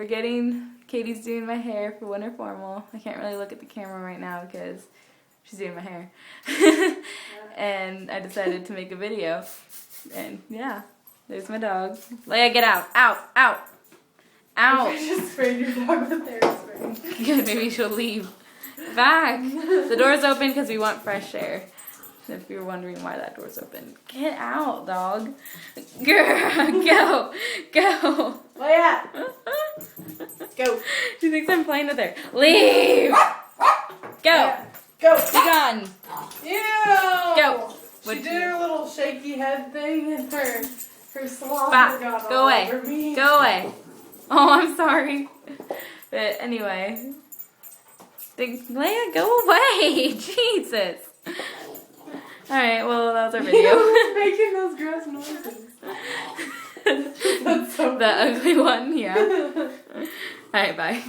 Katie's doing my hair for winter formal. I can't really look at the camera right now because she's doing my hair. And I decided to make a video. And yeah, there's my dog. Leia, get out. Out. Out. Out. You just sprayed your dog with hairspray. Good, maybe she'll leave. Back. The door's open because we want fresh air. If you're wondering why that door's open. Get out, dog. Girl, go. Go. Leia. Go. She thinks I'm playing with her. Leave. Go. Leia. Go. Be gone. Ew. Go. She did her little shaky head thing and her slobber Back. got Go all away. over me. Go away. Oh, I'm sorry. But anyway. Leia, go away. Jesus. Alright, well, that was our video. Who's making those gross noises? That's so The ugly one, yeah. Alright, bye.